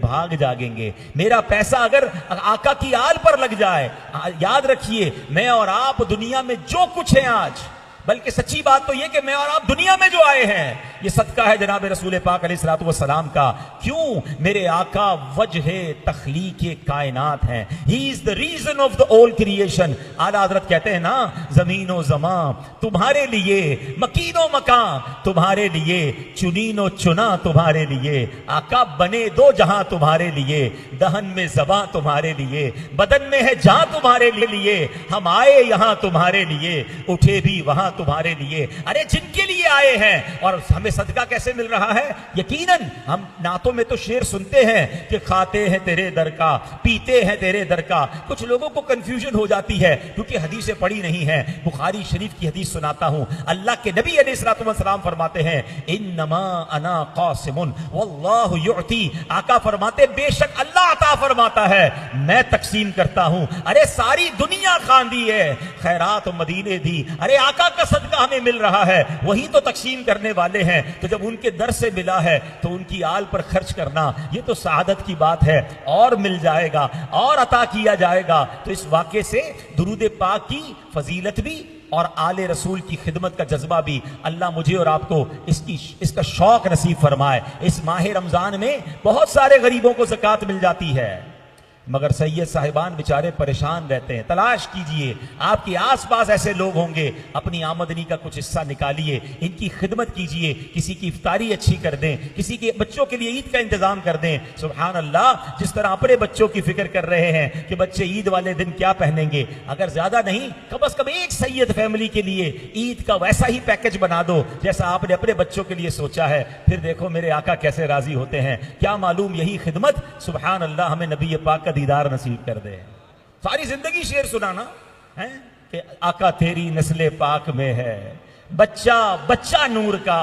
भाग जागेंगे। मेरा पैसा अगर आका की आल पर लग जाए, याद रखिए मैं और आप दुनिया में जो कुछ है आज, बल्कि सच्ची बात तो यह कि मैं और आप दुनिया में जो आए हैं ये सदका है जनाब रसूल पाक अलैहिस्सलातु वस्सलाम का। क्यों? मेरे आका वजह तख्लीक कायनात हैं। He is the reason of the all creation. आला हजरत कहते हैं ना, जमीनो जमा तुम्हारे लिए, मकीनो मकान तुम्हारे लिए, चुनीनो चुना तुम्हारे लिए। आका बने दो जहां तुम्हारे लिए, दहन में जबां तुम्हारे लिए, बदन में है जहां तुम्हारे लिए। हम आए यहां तुम्हारे लिए, उठे भी वहां तुम्हारे लिए। अरे जिनके लिए आए हैं, और हमें सदका कैसे मिल रहा है? यकीनन हम नातों में तो शेर सुनते हैं कि खाते हैं तेरे दर का, पीते हैं तेरे दर का। कुछ लोगों को कंफ्यूजन हो जाती है क्योंकि हदीसें पढ़ी नहीं है। बुखारी शरीफ की हदीस सुनाता हूं। अल्लाह के नबी अलैहिस्सलातु वस्सलाम फरमाते हैं, इन्नमा अना कासिमुन वल्लाहु युअती। आका फरमाते बेशक अल्लाह अता फरमाता है, मैं तकसीम करता हूं। अरे सारी दुनिया खांदी है, खैरात मदीने दी। अरे आका का सदका हमें मिल रहा है, वही तो तकसीम करने वाले हैं। तो जब उनके दर से मिला है तो उनकी आल पर खर्च करना ये तो सआदत की बात है। और मिल जाएगा और अता किया जाएगा। तो इस वाक़े से दुरूद पाक की फजीलत भी और आले रसूल की खिदमत का जज्बा भी अल्लाह मुझे और आपको इसका शौक नसीब फरमाए। इस माह रमजान में बहुत सारे गरीबों को ज़कात मिल जाती है, मगर सैयद साहिबान बेचारे परेशान रहते हैं। तलाश कीजिए, आपके आसपास ऐसे लोग होंगे, अपनी आमदनी का कुछ हिस्सा निकालिए, इनकी खिदमत कीजिए। किसी की इफ्तारी अच्छी कर दें, किसी के बच्चों के लिए ईद का इंतजाम कर दें। सुभान अल्लाह, जिस तरह अपने बच्चों की फिक्र कर रहे हैं कि बच्चे ईद वाले दिन क्या पहनेंगे, अगर ज्यादा नहीं कम अज कम एक सैयद फैमिली के लिए ईद का वैसा ही पैकेज बना दो जैसा आपने अपने बच्चों के लिए सोचा है। फिर देखो मेरे आका कैसे राजी होते हैं। क्या मालूम यही खिदमत, सुभान अल्लाह, हमें नबी पाक का दीदार नसीब कर दे। सारी जिंदगी शेर सुनाना है कि आका तेरी नस्ले पाक में है, बच्चा बच्चा नूर का,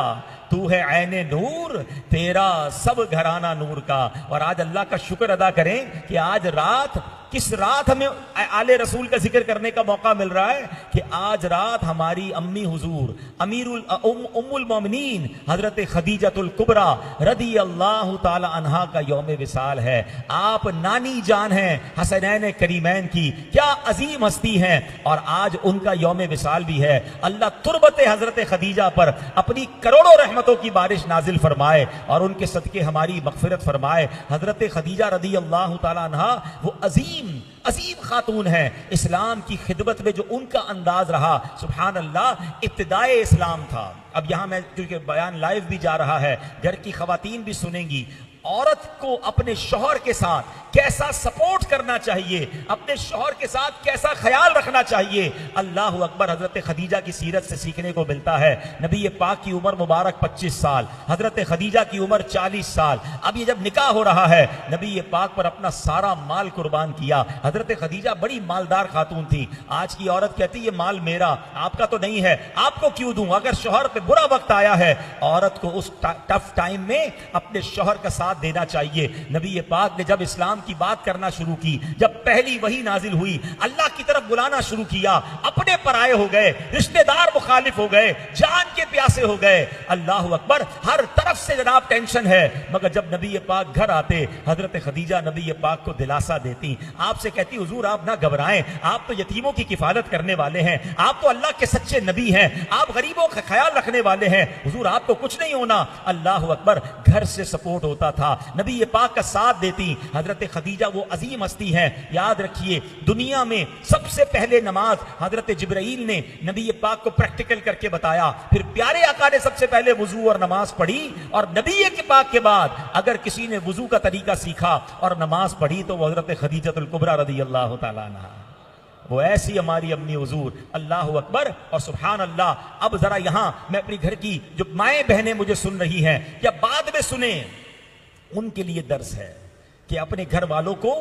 तू है ऐने नूर, तेरा सब घराना नूर का। और आज अल्लाह का शुक्र अदा करें कि आज रात, किस रात हमें आले रसूल का जिक्र करने का मौका मिल रहा है कि आज रात हमारी अम्मी हुजूर उम्मुल मोमिनीन हजरत खदीजतुल कुबरा रदी अल्लाह ताला अन्हा का यौम विसाल है। आप नानी जान हैं हसनैन करीमैन की, क्या अजीम हस्ती हैं, और आज उनका यौम विसाल भी है। अल्लाह तुरबत हजरत खदीजा पर अपनी करोड़ों रहमतों की बारिश नाजिल फरमाए और उनके सदके हमारी मगफिरत फरमाए। हजरत खदीजा रदी अल्लाह ताला अन्हा वो अजीम खातून है। इस्लाम की खिदमत में जो उनका अंदाज रहा, सुभान अल्लाह, इब्तिदाए इस्लाम था। अब यहां मैं, क्योंकि बयान लाइव भी जा रहा है, घर की खवातीन भी सुनेंगी, औरत को अपने शौहर के साथ कैसा सपोर्ट करना चाहिए, अपने शौहर के साथ कैसा ख्याल रखना चाहिए। अल्लाह अकबर, हजरत खदीजा की सीरत से सीखने को मिलता है। नबी पाक की उम्र मुबारक 25 साल, हजरत खदीजा की उम्र 40 साल। अब ये जब निकाह हो रहा है, नबी पाक पर अपना सारा माल कुर्बान किया। हजरत खदीजा बड़ी मालदार खातून थी। आज की औरत कहती ये माल मेरा, आपका तो नहीं है, आपको क्यों दूं? अगर शौहर पे बुरा वक्त आया है, औरत को उस टफ टाइम में अपने शौहर का साथ देना चाहिए। नबी पाक ने जब इस्लाम की बात करना शुरू की, जब पहली वही नाजिल हुई, अल्लाह की तरफ बुलाना शुरू किया, अपने पराये हो गए, रिश्तेदार मुखालिफ हो गए, जान के प्यासे हो गए। अल्लाह अकबर, हर तरफ से जनाब टेंशन है। मगर जब नबी पाक घर आते, हजरत खदीजा नबी पाक को दिलासा देती, आपसे कहती हुजूर आप ना घबराएं, आप तो यतीमों की किफालत करने वाले हैं, आप तो अल्लाह के सच्चे नबी हैं, आप गरीबों का ख्याल रखने वाले हैं, हुजूर आपको कुछ नहीं होना। अल्लाह अकबर, घर से सपोर्ट होता था, नबी पाक का साथ देती। हजरत खदीजा वो अजीम हस्ती है। याद रखिए, दुनिया में सबसे पहले नमाज हजरत जिब्राइल ने नबी पाक को प्रैक्टिकल करके बताया। फिर प्यारे आका ने सबसे पहले वुजू और नमाज पढ़ी, और नबी के पाक के बाद अगर किसी ने वुजू का तरीका सीखा और नमाज पढ़ी तो वो हजरत खदीजतुल कुबरा रदी अल्लाह ताला अन्हा, वो ऐसी हमारी अम्मी हुजूर। अल्लाह अकबर और सुभान अल्लाह। अब जरा यहां मैं अपनी घर की जो माएं बहनें मुझे सुन रही हैं या बाद में सुने, उनके लिए दर्स है कि अपने घर वालों को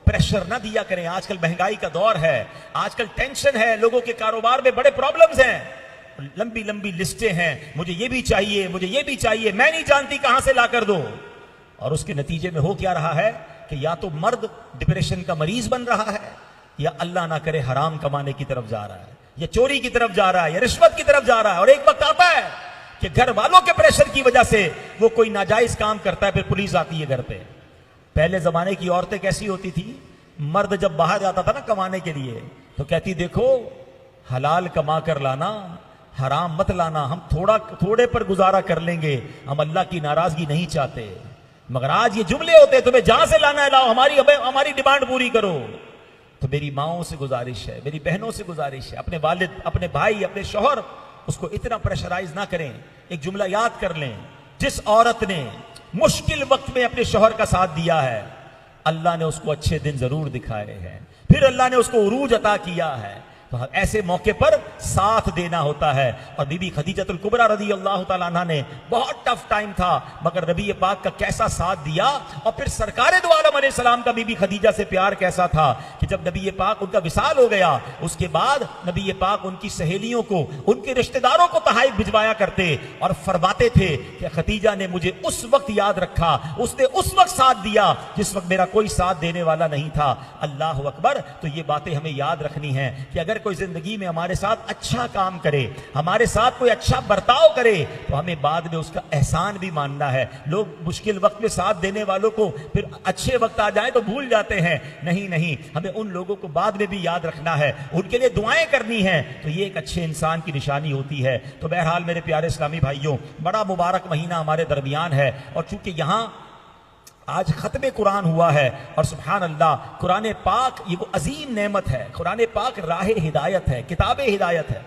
प्रेशर ना दिया करें। आजकल महंगाई का दौर है, आजकल टेंशन है, लोगों के कारोबार में बड़े प्रॉब्लम्स हैं, लंबी लंबी लिस्टें हैं, मुझे ये भी चाहिए, मुझे ये भी चाहिए, मैं नहीं जानती कहां से ला कर दो। और उसके नतीजे में हो क्या रहा है कि या तो मर्द डिप्रेशन का मरीज बन रहा है, या अल्लाह ना करे हराम कमाने की तरफ जा रहा है, या चोरी की तरफ जा रहा है, या रिश्वत की तरफ जा रहा है। और एक वक्त आता है कि घर वालों के प्रेशर की वजह से वो कोई नाजायज काम करता है, फिर पुलिस आती है घर पे। पहले जमाने की औरतें कैसी होती थी, मर्द जब बाहर जाता था ना कमाने के लिए तो कहती देखो हलाल कमा कर लाना, हराम मत लाना, हम थोड़े पर गुजारा कर लेंगे, हम अल्लाह की नाराजगी नहीं चाहते। मगर आज ये जुमले होते तुम्हें जहां से लाना है लाओ, हमारी डिमांड पूरी करो। तो मेरी माओं से गुजारिश है, मेरी बहनों से गुजारिश है, अपने वालिद, अपने भाई, अपने शौहर, उसको इतना प्रेशराइज ना करें। एक जुमला याद कर लें, जिस औरत ने मुश्किल वक्त में अपने शौहर का साथ दिया है, अल्लाह ने उसको अच्छे दिन जरूर दिखाए हैं, फिर अल्लाह ने उसको उरूज अता किया है। तो ऐसे मौके पर साथ देना होता है। और बीबी खदीजतुल कुबरा रज़ी अल्लाह तआला अन्हा ने बहुत टफ टाइम था, मगर नबी पाक का कैसा साथ दिया। और फिर सरकारे दो आलम अलैहिस्सलाम का बीबी खदीजा से प्यार कैसा था कि जब नबी पाक उनका विसाल हो गया, उसके बाद नबी पाक उनकी सहेलियों को, उनके रिश्तेदारों को तहाइफ भिजवाया करते और फरमाते थे कि खदीजा ने मुझे उस वक्त याद रखा, उसने उस वक्त साथ दिया जिस वक्त मेरा कोई साथ देने वाला नहीं था। अल्लाह अकबर। तो ये बातें हमें याद रखनी है कि अगर कोई जिंदगी में हमारे साथ अच्छा काम करे, हमारे साथ कोई अच्छा बर्ताव करे, तो हमें बाद में उसका एहसान भी मानना है। लोग मुश्किल वक्त में साथ देने वालों को फिर अच्छे वक्त आ जाए तो भूल जाते हैं। नहीं नहीं, हमें उन लोगों को बाद में भी याद रखना है, उनके लिए दुआएं करनी है। तो ये एक अच्छे इंसान की निशानी होती है। तो बहरहाल मेरे प्यारे इस्लामी भाइयों, बड़ा मुबारक महीना हमारे दरमियान है। और चूंकि यहां आज खत्म कुरान हुआ है और सुभान अल्लाह, कुरान पाक ये वो अजीम नेमत है। कुरान पाक राह हिदायत है, किताब हिदायत है।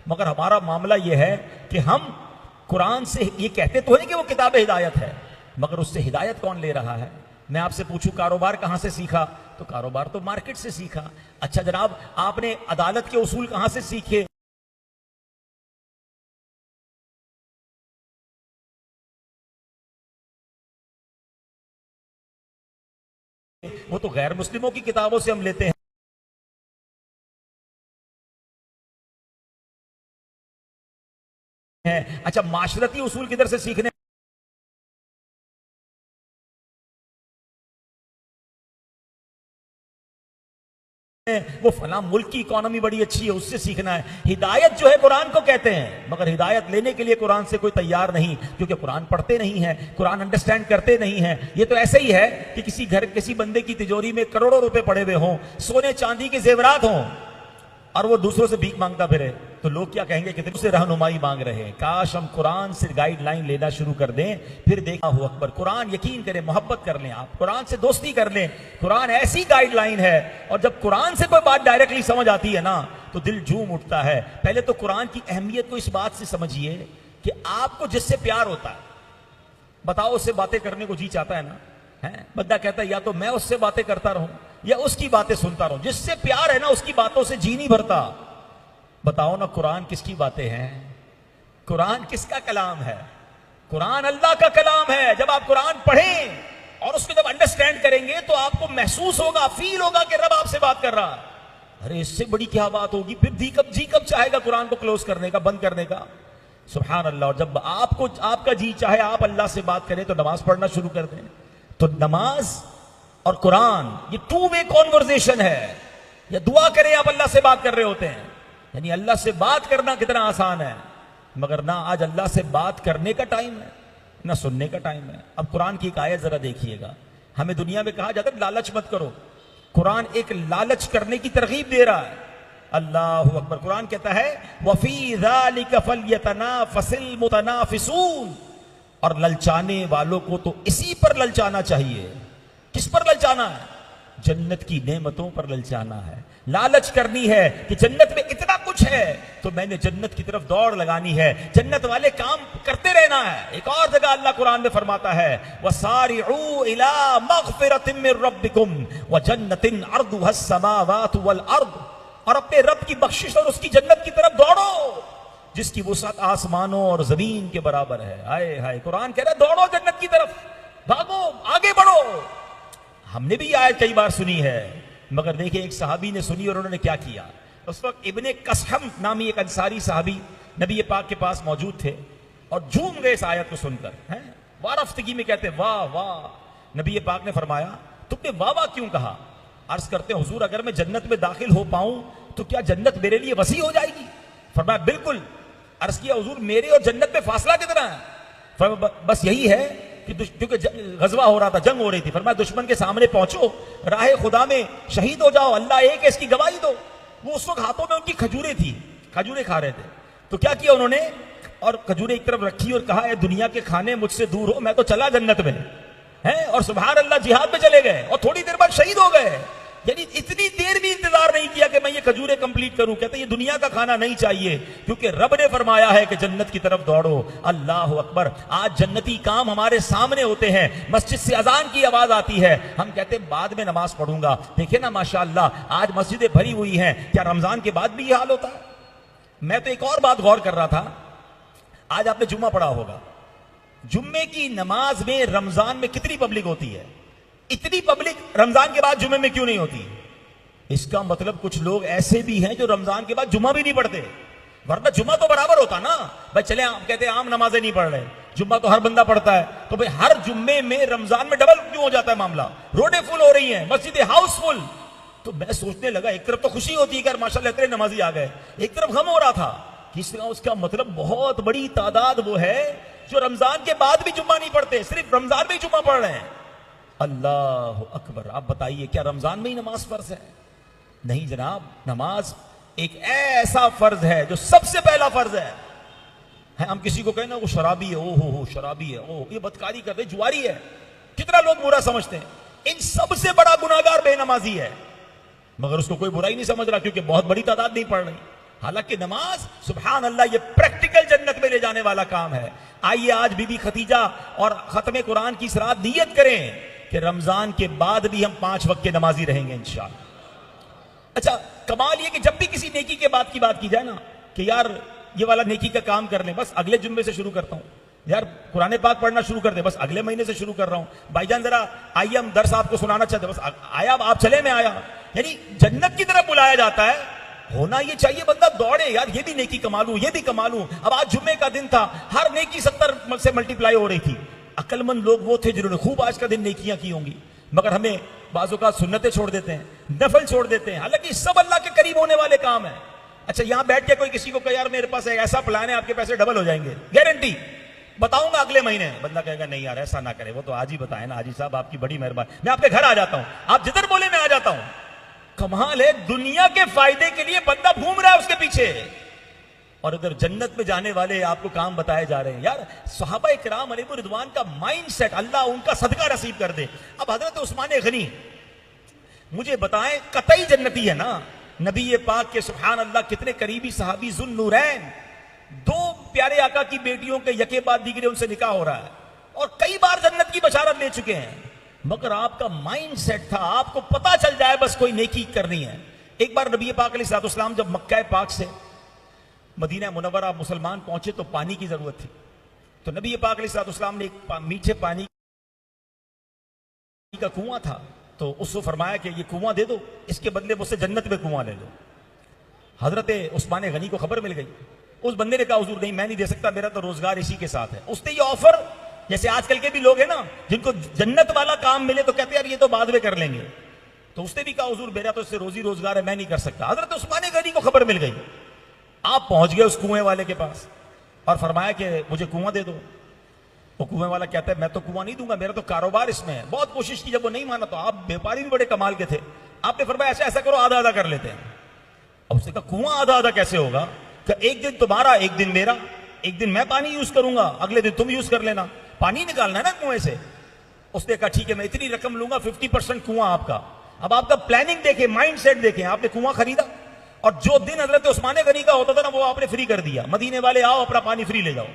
मगर हमारा मामला ये है कि हम कुरान से ये कहते तो नहीं कि वो किताब हिदायत है, मगर उससे हिदायत कौन ले रहा है। मैं आपसे पूछूं कारोबार कहां से सीखा, तो कारोबार तो मार्केट से सीखा। अच्छा जनाब, आपने अदालत के उसूल कहां से सीखे, वो तो गैर मुस्लिमों की किताबों से हम लेते हैं। अच्छा, माशरती उसूल किधर से सीखने, वो फला मुल्क की इकोनॉमी बड़ी अच्छी है उससे सीखना है। हिदायत जो है कुरान को कहते हैं, मगर हिदायत लेने के लिए कुरान से कोई तैयार नहीं, क्योंकि कुरान पढ़ते नहीं है, कुरान अंडरस्टैंड करते नहीं है। ये तो ऐसे ही है कि किसी बंदे की तिजोरी में करोड़ों रुपए पड़े हुए हों, सोने चांदी के जेवरात हों, और वो दूसरों से भीख मांगता फिरे, तो लोग क्या कहेंगे कि तुमसे रहनुमाई मांग रहे हैं। काश हम कुरान से गाइडलाइन लेना शुरू कर दें, फिर देखा हो अकबर। कुरान, यकीन करें, मोहब्बत कर लें, आप कुरान से दोस्ती कर लें। कुरान ऐसी गाइडलाइन है, और जब कुरान से कोई बात डायरेक्टली समझ आती है ना, तो दिल झूम उठता है। पहले तो कुरान की अहमियत को इस बात से समझिए कि आपको जिससे प्यार होता है, बताओ, उससे बातें करने को जी चाहता है ना, है? बंदा कहता है या तो मैं उससे बातें करता रहूं या उसकी बातें सुनता रहूं। जिससे प्यार है ना, उसकी बातों से जी नहीं भरता। बताओ ना, कुरान किसकी बातें हैं, कुरान किसका कलाम है? कुरान अल्लाह का कलाम है। जब आप कुरान पढ़ें और उसको जब अंडरस्टैंड करेंगे तो आपको महसूस होगा, फील होगा कि रब आपसे बात कर रहा है। अरे इससे बड़ी क्या बात होगी, फिर जी कब चाहेगा कुरान को क्लोज करने का, बंद करने का। सुभान अल्लाह। और जब आपका जी चाहे आप अल्लाह से बात करें तो नमाज पढ़ना शुरू कर दें। तो नमाज और कुरान ये टू वे कॉन्वर्सेशन है। या दुआ करें, आप अल्लाह से बात कर रहे होते हैं, यानी अल्लाह से बात करना कितना आसान है, मगर ना आज अल्लाह से बात करने का टाइम है ना सुनने का टाइम है। अब कुरान की एक आयत जरा देखिएगा। हमें दुनिया में कहा जाता है लालच मत करो, कुरान एक लालच करने की तरगीब दे रहा है। अल्लाहु अकबर। कुरान कहता है वफी ज़ालिका फल्यतनाफसिल मुतनाफिसून, और ललचाने वालों को तो इसी पर ललचाना चाहिए। किस पर ललचाना है? जन्नत की नेमतों पर ललचाना है। लालच करनी है कि जन्नत में इतना कुछ है तो मैंने जन्नत की तरफ दौड़ लगानी है, जन्नत वाले काम करते रहना है। एक और जगह अल्लाह कुरान में फरमाता है वसारिऊ इला मगफिरतिम मिर रब्बिकुम व जन्नतिन अर्दुहस समावातु वल अर्द, और अपने रब की बख्शिश और उसकी जन्नत की तरफ दौड़ो जिसकी वुसअत आसमानों और जमीन के बराबर है। हाय हाय, कुरान कह रहा है दौड़ो जन्नत की तरफ, भागो, आगे बढ़ो। हमने भी आयत कई बार सुनी है, मगर देखिए एक सहाबी ने सुनी और उन्होंने क्या किया। उस वक्त इब्ने कसहम नामी एक अंसारी सहाबी नबी पाक के पास मौजूद थे और झूम गए इस आयत को सुनकर, हैं वारफ्तगी में कहते वाह वाह। नबी पाक ने फरमाया तुमने वाह वाह क्यों कहा? अर्ज करते हुजूर अगर मैं जन्नत में दाखिल हो पाऊं तो क्या जन्नत मेरे लिए वसी हो जाएगी? फरमाया बिल्कुल। अर्ज किया हुजूर मेरे और जन्नत में फासला कितना है? फरमाया बस यही है कि क्योंकि गजवा हो रहा था, जंग हो रही थी, फरमाया दुश्मन के सामने पहुंचो, राह खुदा में शहीद हो जाओ, अल्लाह एक है इसकी गवाही दो। वो उस वक्त हाथों में उनकी खजूरें थी, खजूरें खा रहे थे। तो क्या किया उन्होंने, और खजूरें एक तरफ रखी और कहा है दुनिया के खाने मुझसे दूर हो, मैं तो चला जन्नत में है। और सुभान अल्लाह जिहाद में चले गए और थोड़ी देर बाद शहीद हो गए। यानी इतनी देर भी इंतजार नहीं किया कि मैं ये खजूरें कंप्लीट करूं। कहते ये दुनिया का खाना नहीं चाहिए, क्योंकि रब ने फरमाया है कि जन्नत की तरफ दौड़ो। अल्लाह अकबर। आज जन्नती काम हमारे सामने होते हैं, मस्जिद से अजान की आवाज आती है, हम कहते हैं बाद में नमाज पढ़ूंगा। देखिए ना माशाअल्लाह आज मस्जिदें भरी हुई हैं, क्या रमजान के बाद भी ये हाल होता है? मैं तो एक और बात गौर कर रहा था, आज आपने जुम्मा पढ़ा होगा, जुम्मे की नमाज में रमजान में कितनी पब्लिक होती है? इतनी पब्लिक रमजान के बाद जुम्मे में क्यों नहीं होती? इसका मतलब कुछ लोग ऐसे भी हैं जो रमजान के बाद जुम्मा भी नहीं पढ़ते, वरना जुम्मा तो बराबर होता ना भाई। चले कहते हैं आम नमाजें नहीं पढ़ रहे, जुम्मा तो हर बंदा पढ़ता है, तो भाई हर जुम्मे में रमजान में डबल क्यों हो जाता है मामला? रोडें फुल हो रही हैं, मस्जिदें हाउसफुल। तो मैं सोचने लगा, एक तरफ तो खुशी होती है कि माशाल्लाह इतने नमाजी आ गए, एक तरफ गम हो रहा था कि उसका मतलब बहुत बड़ी तादाद वो है जो रमजान के बाद भी जुम्मा नहीं पढ़ते, सिर्फ रमजान में ही जुम्मा पढ़ रहे हैं। अल्लाह अकबर। आप बताइए क्या रमजान में ही नमाज फर्ज है? नहीं जनाब, नमाज एक ऐसा फर्ज है जो सबसे पहला फर्ज है। हम किसी को कहें ना वो शराबी है, ओ हो शराबी है, ओ ये बदकारी कर रहे, जुआरी है, कितना लोग बुरा समझते हैं। इन सबसे बड़ा गुनाहगार बेनमाजी है, मगर उसको कोई बुराई नहीं समझ रहा क्योंकि बहुत बड़ी तादाद नहीं पढ़ रही। हालांकि नमाज सुभान अल्लाह ये प्रैक्टिकल जन्नत में ले जाने वाला काम है। आइए आज बीबी खतीजा और खत्म कुरान की इस रात नियत करें कि रमजान के बाद भी हम 5 वक्त के नमाजी रहेंगे इंशाअल्लाह। अच्छा कमाल ये कि जब भी किसी नेकी के बाद की बात की जाए ना कि यार ये वाला नेकी का काम कर लें, बस अगले जुम्मे से शुरू करता हूं, यार कुरान पाक पढ़ना शुरू कर दे, बस अगले महीने से शुरू कर रहा हूं, भाईजान जरा आइए हम दर्स आपको सुनाना चाहते, बस आया आप चले मैं आया। यानी जन्नत की तरफ बुलाया जाता है, होना ये चाहिए बंदा दौड़े, यार ये भी नेकी कमा लूं, ये भी कमा लूं। अब आज जुम्मे का दिन था, हर नेकी 70 से मल्टीप्लाई हो रही थी। अक्लमंद लोग वो थे जिन्होंने खूब आज का दिन नेकियां की होंगी, मगर हमें बाजों का सुन्नतें छोड़ देते हैं, नफल छोड़ देते हैं, हालांकि सब अल्लाह के करीब होने वाले काम है। अच्छा यहां बैठ के कोई किसी को कहे यार मेरे पास एक ऐसा प्लान है आपके पैसे डबल हो जाएंगे, गारंटी बताऊंगा अगले महीने, बंदा कहेगा नहीं यार ऐसा ना करे, वो तो आज ही बताए ना हाजी साहब आपकी बड़ी मेहरबानी, मैं आपके घर आ जाता हूं, आप जिधर बोले मैं आ जाता हूं। कमाल है, दुनिया के फायदे के लिए बंदा घूम रहा है उसके पीछे, और अगर जन्नत में जाने वाले आपको काम बताए जा रहे हैं। यार सहाबा इकराम अलैहिम रिदवान का माइंडसेट अल्लाह उनका सदका नसीब कर दे। अब हजरत उस्मान गनी मुझे बताएं, कतई जन्नती है ना, नबी पाक के सुभान अल्लाह कितने करीबी सहाबी जुन्नूरैन, 2 प्यारे आका की बेटियों के यके बाद दीगरे उनसे निकाह हो रहा है और कई बार जन्नत की बशारत ले चुके हैं, मगर आपका माइंडसेट था आपको पता चल जाए बस कोई नेकी करनी है। एक बार नबी पाक अलैहिस्सलाम जब मक्का पाक से मदीना मुनव्वरा मुसलमान पहुंचे तो पानी की जरूरत थी, तो नबी पाक अलैहिस्सलाम ने एक मीठे पानी का कुआं था, तो उसको फरमाया कि ये कुआं दे दो, इसके बदले मुझसे जन्नत में कुआं ले लो। हजरत उस्मान गनी को खबर मिल गई, उस बंदे ने कहा हुजूर नहीं मैं नहीं दे सकता, मेरा तो रोजगार इसी के साथ है। उसने ये ऑफर, जैसे आजकल के भी लोग हैं ना जिनको जन्नत वाला काम मिले तो कहते यार ये तो बाद में कर लेंगे, तो उसने भी कहा हुजूर मेरा तो इससे रोजी रोजगार है, मैं नहीं कर सकता। हजरत उस्मान गनी को खबर मिल गई, आप पहुंच गए उस कुएं वाले के पास और फरमाया कि मुझे कुआं दे दो। वो कुएं वाला कहता है मैं तो कुआं नहीं दूंगा, मेरा तो कारोबार इसमें है। बहुत कोशिश की, जब वो नहीं माना तो आप व्यापारी भी बड़े कमाल के थे, आपने फरमाया ऐसा ऐसा करो आधा आधा कर लेते हैं। अब उसने कहा कुआं आधा आधा कैसे होगा? कि एक दिन तुम्हारा एक दिन मेरा, एक दिन मैं पानी यूज करूंगा अगले दिन तुम यूज कर लेना, पानी निकालना है ना कुएं से। उसने कहा ठीक है मैं इतनी रकम लूंगा, 50% कुआं आपका। अब आपका प्लानिंग देखे, माइंड सेट देखे, आपने कुआं खरीदा और जो दिन हजरत उस्मान गनी का होता था ना वो आपने फ्री कर दिया, मदीने वाले आओ अपना पानी फ्री ले जाओ।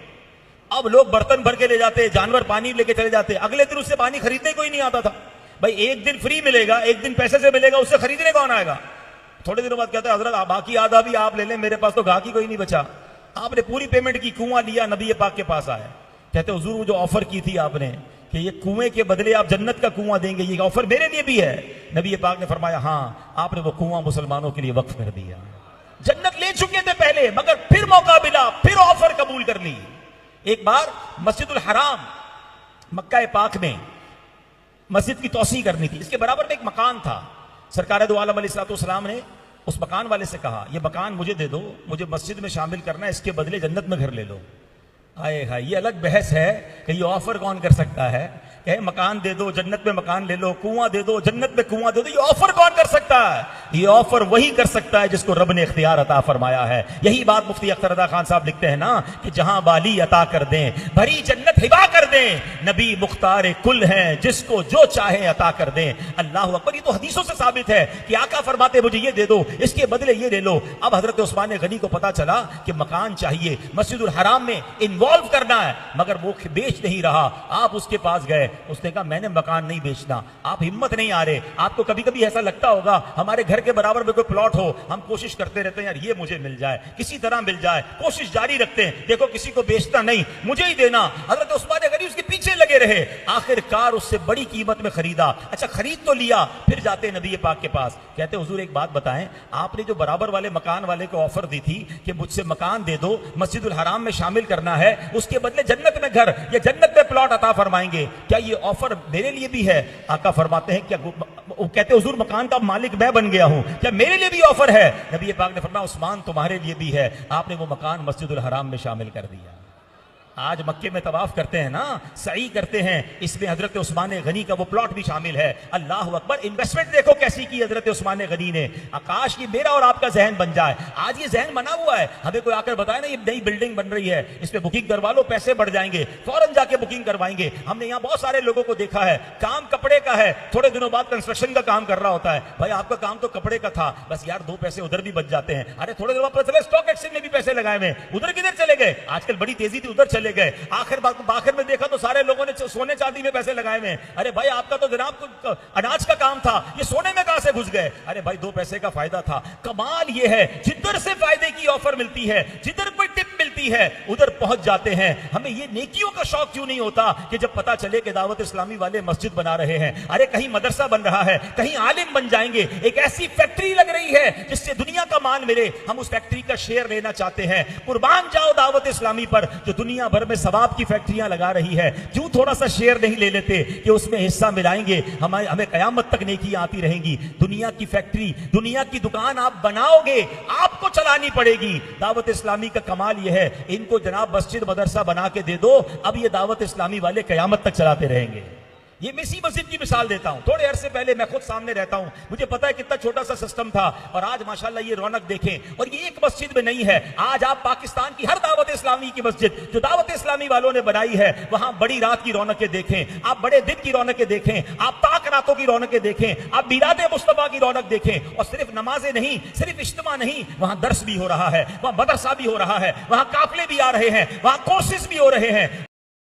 अब लोग बर्तन भर के ले जाते, जानवर पानी लेके चले जाते, अगले दिन उससे पानी खरीदने कोई नहीं आता था। भाई एक दिन फ्री मिलेगा, एक दिन पैसे से मिलेगा, उससे खरीदने कौन आएगा? थोड़े दिनों बाद कहता है हजरत बाकी आधा भी आप ले लें, मेरे पास तो गाहकी कोई नहीं बचा। आपने पूरी पेमेंट की, कुआं लिया, नबी पाक के पास आया, कहते हुजूर वो जो ऑफर की थी आपने कि ये कुएं के बदले आप जन्नत का कुआं देंगे, ये ऑफर मेरे लिए भी है। नबी पाक ने फरमाया हाँ, आपने वो कुआं मुसलमानों के लिए वक्फ कर दिया। जन्नत ले चुके थे पहले, मगर फिर मौका मिला, फिर ऑफर कबूल कर ली। एक बार मस्जिदुल हराम मक्का पाक में मस्जिद की तौसी करनी थी, इसके बराबर में एक मकान था। सरकार दो आलम अलैहिस्सलाम ने उस मकान वाले से कहा ये मकान मुझे दे दो, मुझे मस्जिद में शामिल करना है, इसके बदले जन्नत में घर ले लो। आए हाय, ये अलग बहस है कि ये ऑफर कौन कर सकता है। कहे मकान दे दो, जन्नत में मकान ले लो, कुआं दे दो, जन्नत में कुआं दे दो, ये ऑफर कौन कर सकता है? ये ऑफर वही कर सकता है जिसको रब ने इख्तियार अता फरमाया है। यही बात मुफ्ती अख्तर रज़ा खान साहब लिखते हैं ना कि जहां बाली अता कर दें, भरी जन्नत हिबा कर दें, नबी मुख्तार कुल हैं, जिसको जो चाहे अता कर दें। अल्लाह अकबर। ये तो हदीसों से साबित है कि आका फरमाते मुझे ये दे दो, इसके बदले ये ले लो। अब हजरत उस्मान गनी को पता चला कि मकान चाहिए, मस्जिदुल हराम में इन्वॉल्व करना है, मगर वो बेच नहीं रहा। आप उसके पास गए, उसने कहा मैंने मकान नहीं बेचना। आप हिम्मत नहीं आ रहे। आपको कभी कभी ऐसा लगता होगा हमारे घर के बराबर में कोई प्लॉट हो, हम कोशिश करते रहते हैं यार ये मुझे मिल जाए, किसी तरह मिल जाए, कोशिश जारी रखते हैं, देखो किसी को बेचना नहीं, मुझे ही देना। हजरत उस्मान गनी उसके पीछे लगे रहे, आखिरकार उससे बड़ी कीमत में खरीदा। अच्छा खरीद तो लिया, फिर जाते नबी पाक के पास, कहते हुजूर एक बात बताएं, आपने जो बराबर वाले मकान वाले को ऑफर दी थी कि मुझसे मकान दे दो, मस्जिदुल हराम में शामिल करना है, उसके बदले जन्नत में घर या जन्नत में प्लॉट अता फरमाएंगे, क्या ये ऑफर मेरे लिए भी है? आका फरमाते हैं क्या, वो कहते हुजूर मकान का मालिक मैं बन गया हूं, क्या मेरे लिए भी ऑफर है? नबी पाक ने फरमाया उस्मान तुम्हारे लिए भी है। आपने वो मकान मस्जिदुल हराम में शामिल कर दिया। आज मक्के में तवाफ करते हैं ना, सही करते हैं, इसमें हजरत उस्मान गनी का वो प्लॉट भी शामिल है। अल्लाह अकबर। इन्वेस्टमेंट देखो कैसी की हजरत उस्मान गनी ने। आकाश की मेरा और आपका जहन बन जाए। आज ये जहन बना हुआ है, हमें कोई आकर बताए ना ये नई बिल्डिंग बन रही है, इस पे बुकिंग करवा लो, पैसे बढ़ जाएंगे, फौरन जाके बुकिंग करवाएंगे। हमने यहाँ बहुत सारे लोगों को देखा है, काम कपड़े का है, थोड़े दिनों बाद कंस्ट्रक्शन का काम कर रहा होता है। भाई आपका काम तो कपड़े का था, बस यार दो पैसे उधर भी बच जाते हैं। अरे थोड़े दिनों बाद चले स्टॉक एक्सचेंज में भी पैसे लगाए हुए, उधर किधर चले गए? आजकल बड़ी तेजी थी, उधर चले गए। आखिर में देखा तो सारे लोगों ने सोने चांदी में पैसे लगाए हुए। अरे भाई आपका तो जनाब अनाज का काम था, ये सोने में कहां से घुस गए? अरे भाई दो पैसे का फायदा था। कमाल ये है जिधर से फायदे की ऑफर मिलती है, जिधर कोई टिप मिलती है, उधर पहुंच जाते हैं। हमें ये नेकियों का शौक क्यों नहीं होता कि जब पता चले कि दावत इस्लामी वाले मस्जिद बना रहे हैं, अरे कहीं मदरसा बन रहा है, कहीं आलिम बन जाएंगे, एक ऐसी फैक्ट्री लग रही है जिससे दुनिया का मान मिले, हम उस फैक्ट्री का शेयर लेना चाहते हैं। कुर्बान जाओ दावत इस्लामी पर जो दुनिया भर में सवाब की फैक्ट्रियां लगा रही है। क्यों थोड़ा सा शेयर नहीं ले लेते कि उसमें हिस्सा मिलाएंगे, हमें कयामत तक नेकियां आती रहेंगी। दुनिया की फैक्ट्री, दुनिया की दुकान आप बनाओगे, आपको चलानी पड़ेगी। दावत इस्लामी का कमाल यह है, इनको जनाब मस्जिद मदरसा बना के दे दो, अब ये दावत इस्लामी वाले कयामत तक चलाते रहेंगे। ये मैं इसी मस्जिद की मिसाल देता हूं। थोड़े अरसे पहले मैं खुद सामने रहता हूं, मुझे पता है कितना छोटा सा सिस्टम था, और आज माशाल्लाह ये रौनक देखें। और ये एक मस्जिद में नहीं है, आज आप पाकिस्तान की हर दावत इस्लामी की मस्जिद जो दावत इस्लामी वालों ने बनाई है, वहां बड़ी रात की रौनकें देखें, आप बड़े दिन की रौनकें देखें, आप ताक रातों की रौनकें देखें, आप मिलाद मुस्तफा की रौनक देखें। और सिर्फ नमाजें नहीं, सिर्फ इज्तिमा नहीं, वहां दर्स भी हो रहा है, वहां मदरसा भी हो रहा है, वहां काफिले भी आ रहे हैं, वहां कोर्सेज भी हो रहे हैं।